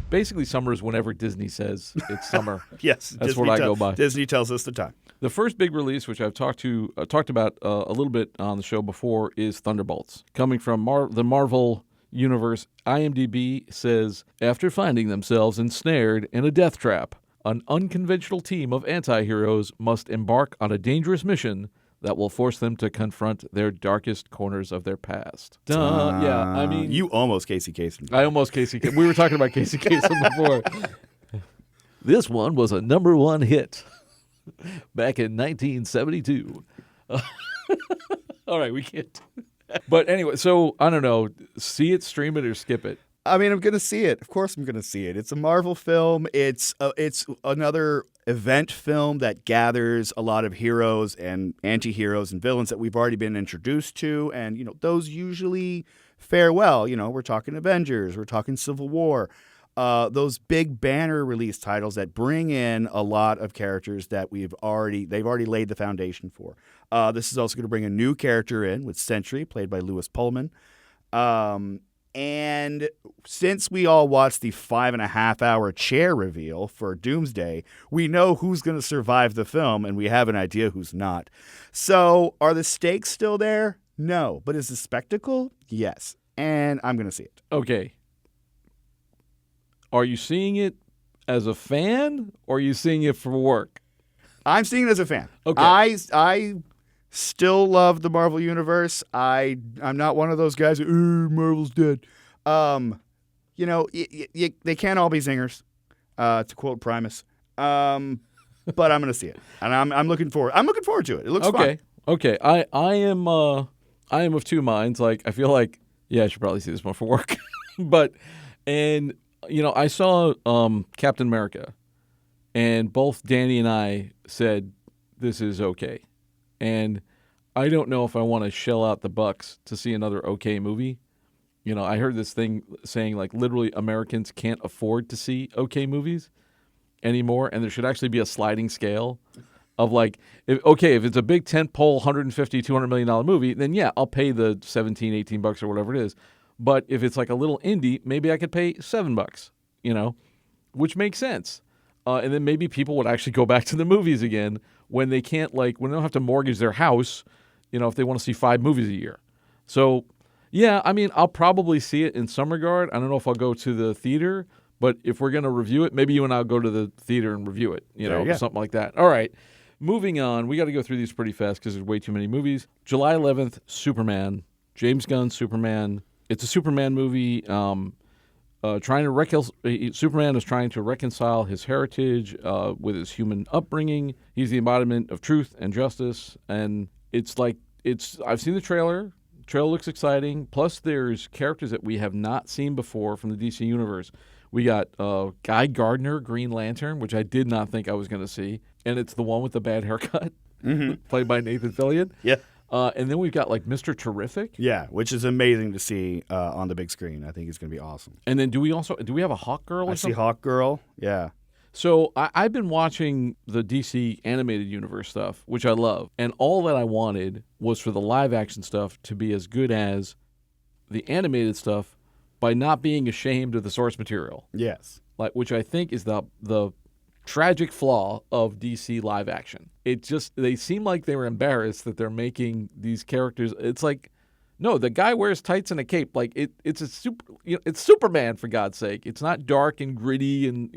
Basically, summer is whenever Disney says it's summer. Yes, that's Disney what I go by. Disney tells us the time. The first big release, which I've talked about a little bit on the show before, is Thunderbolts. Coming from the Marvel Universe, IMDb says, after finding themselves ensnared in a death trap, an unconventional team of anti-heroes must embark on a dangerous mission that will force them to confront their darkest corners of their past. Duh. Yeah, I mean... You almost Casey Kasem. I almost Casey Kasem. We were talking about Casey Kasem before. This one was a #1 hit back in 1972. All right, we can't. But anyway, so I don't know. See it, stream it, or skip it. I mean, I'm going to see it. Of course I'm going to see it. It's a Marvel film. It's another event film that gathers a lot of heroes and anti-heroes and villains that we've already been introduced to. And, those usually fare well. We're talking Avengers. We're talking Civil War. Those big banner release titles that bring in a lot of characters that they've already laid the foundation for. This is also going to bring a new character in with Sentry, played by Lewis Pullman. And since we all watched the 5.5-hour chair reveal for Doomsday, we know who's going to survive the film, and we have an idea who's not. So are the stakes still there? No. But is the spectacle? Yes. And I'm going to see it. Okay. Are you seeing it as a fan, or are you seeing it for work? I'm seeing it as a fan. Okay. I still love the Marvel Universe. I'm not one of those guys who, Marvel's dead. They can't all be zingers, to quote Primus. But I'm going to see it, and I'm looking forward. I'm looking forward to it. It looks fun. Okay. I am of two minds. Like, I feel like, yeah, I should probably see this more for work. I saw Captain America, and both Danny and I said this is okay. And I don't know if I want to shell out the bucks to see another okay movie. I heard this thing saying, like, literally Americans can't afford to see okay movies anymore, and there should actually be a sliding scale of, like, if it's a big tentpole $150, $200 million movie, then yeah, I'll pay the $17, $18 or whatever it is. But if it's like a little indie, maybe I could pay $7, which makes sense. And then maybe people would actually go back to the movies again when they can't, when they don't have to mortgage their house, if they want to see 5 movies a year. So, yeah, I mean, I'll probably see it in some regard. I don't know if I'll go to the theater, but if we're going to review it, maybe you and I'll go to the theater and review it, something like that. All right, moving on. We got to go through these pretty fast because there's way too many movies. July 11th, Superman, James Gunn's Superman. It's a Superman movie. Superman is trying to reconcile his heritage with his human upbringing. He's the embodiment of truth and justice, and I've seen the trailer. The trailer looks exciting. Plus, there's characters that we have not seen before from the DC universe. We got Guy Gardner, Green Lantern, which I did not think I was going to see, and it's the one with the bad haircut, played by Nathan Fillion. Yeah. And then we've got like Mr. Terrific. Yeah, which is amazing to see on the big screen. I think it's going to be awesome. And then do we have a Hawk Girl or something? I see Hawk Girl, yeah. So I've been watching the DC animated universe stuff, which I love. And all that I wanted was for the live action stuff to be as good as the animated stuff by not being ashamed of the source material. Yes. Which I think is the tragic flaw of DC live action. They seem like they were embarrassed that they're making these characters. It's like, no, the guy wears tights and a cape. Like it's Superman, for God's sake. It's not dark and gritty and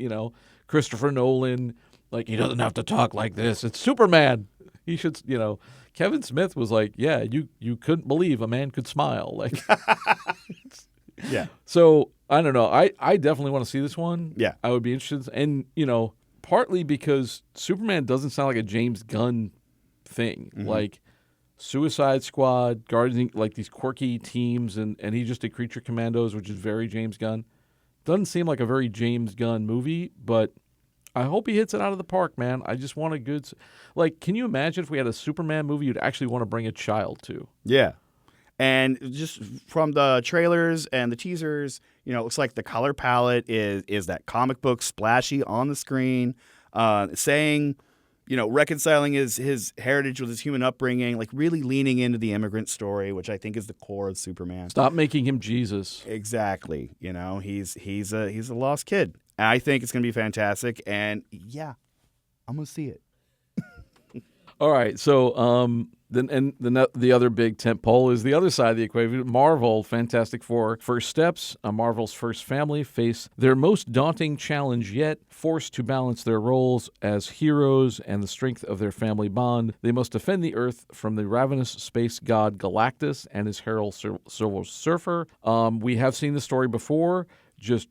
Christopher Nolan. Like, he doesn't have to talk like this. It's Superman. He should, Kevin Smith was like, yeah, you couldn't believe a man could smile. Like, yeah. So I don't know. I definitely want to see this one. Yeah, I would be interested, and partly because Superman doesn't sound like a James Gunn thing. Mm-hmm. Like Suicide Squad, Guardians, like these quirky teams, and he just did Creature Commandos, which is very James Gunn. Doesn't seem like a very James Gunn movie, but I hope he hits it out of the park, man. I just want a good... can you imagine if we had a Superman movie you'd actually want to bring a child to? Yeah. And just from the trailers and the teasers, it looks like the color palette is that comic book splashy on the screen, saying, reconciling his heritage with his human upbringing, like really leaning into the immigrant story, which I think is the core of Superman. Stop making him Jesus. Exactly. He's a lost kid. And I think it's going to be fantastic. And yeah, I'm going to see it. All right, so the other big tentpole is the other side of the equation. Marvel, Fantastic Four, First Steps. Marvel's first family face their most daunting challenge yet, forced to balance their roles as heroes and the strength of their family bond. They must defend the Earth from the ravenous space god Galactus and his herald Silver Surfer. We have seen the story before, just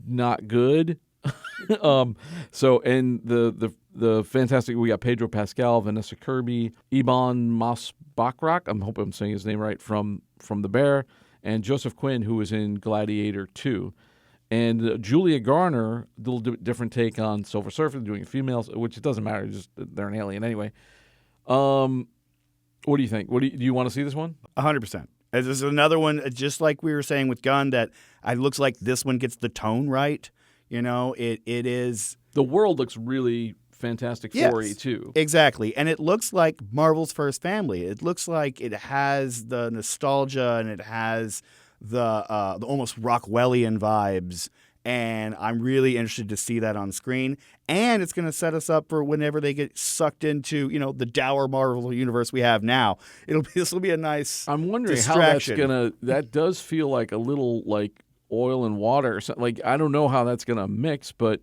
not good. And the fantastic, we got Pedro Pascal, Vanessa Kirby, Ebon Moss-Bachrach, I hope I'm saying his name right, from The Bear, and Joseph Quinn, who was in Gladiator 2. And Julia Garner, a little different take on Silver Surfer, doing females, which it doesn't matter, just they're an alien anyway. What do you think? Do you want to see this one? 100%. This is another one, just like we were saying with Gunn, that it looks like this one gets the tone right. It is. The world looks really Fantastic Four-y too. Exactly. And it looks like Marvel's first family. It looks like it has the nostalgia and it has the almost Rockwellian vibes. And I'm really interested to see that on screen. And it's going to set us up for whenever they get sucked into, the dour Marvel universe we have now. This will be a nice I'm wondering distraction. How that's going to. That does feel like a little like oil and water or something. Like, I don't know how that's going to mix, but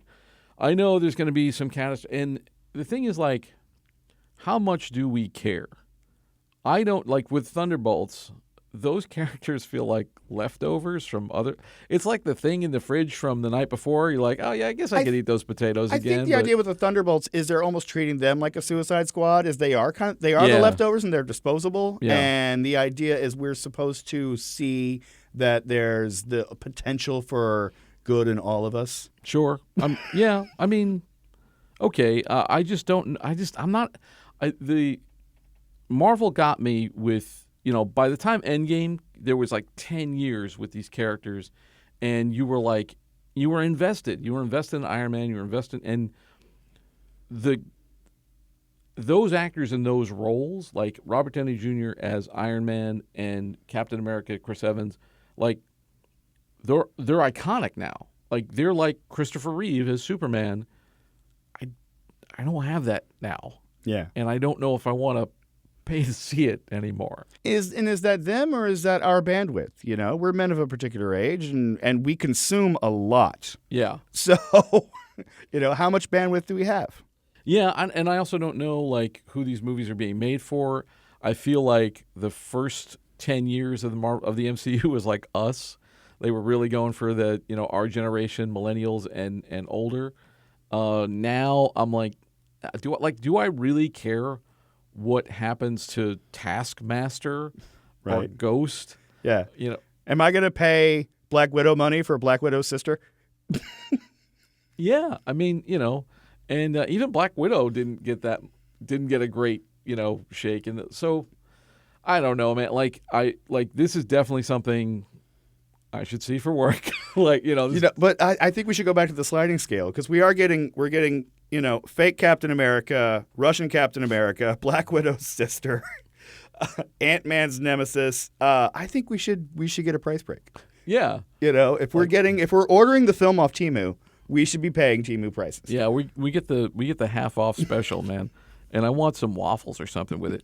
I know there's going to be some and the thing is, like, how much do we care? I don't, like, with Thunderbolts, those characters feel like leftovers from other. It's like the thing in the fridge from the night before. You're like, oh yeah, I guess I could eat those potatoes again. I think the idea with the Thunderbolts is they're almost treating them like a Suicide Squad, as they are the leftovers and they're disposable. Yeah. And the idea is we're supposed to see that there's the potential for good in all of us. Sure. Yeah. I mean, okay. I'm not. The Marvel got me with. By the time Endgame, there was like 10 years with these characters, and you were invested. You were invested in Iron Man. You were invested in those actors in those roles, like Robert Downey Jr. as Iron Man and Captain America, Chris Evans. Like, they're iconic now. Like, they're like Christopher Reeve as Superman. I don't have that now. Yeah. And I don't know if I want to pay to see it anymore. Is that them or is that our bandwidth? We're men of a particular age and we consume a lot. Yeah. So, how much bandwidth do we have? Yeah, and I also don't know, like, who these movies are being made for. I feel like the first 10 years of the MCU was like us. They were really going for the, our generation, millennials and older. Now I'm like, do I really care what happens to Taskmaster or Ghost? Yeah. Am I going to pay Black Widow money for Black Widow's sister? Yeah. I mean, and even Black Widow didn't get a great, shake. And so I don't know, man. This is definitely something I should see for work. But I think we should go back to the sliding scale, because we're getting fake Captain America, Russian Captain America, Black Widow's sister, Ant-Man's nemesis. I think we should get a price break. Yeah. If we're ordering the film off Temu, we should be paying Temu prices. Yeah, we get the half off special, man. And I want some waffles or something with it.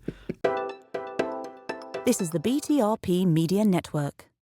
This is the BTRP Media Network.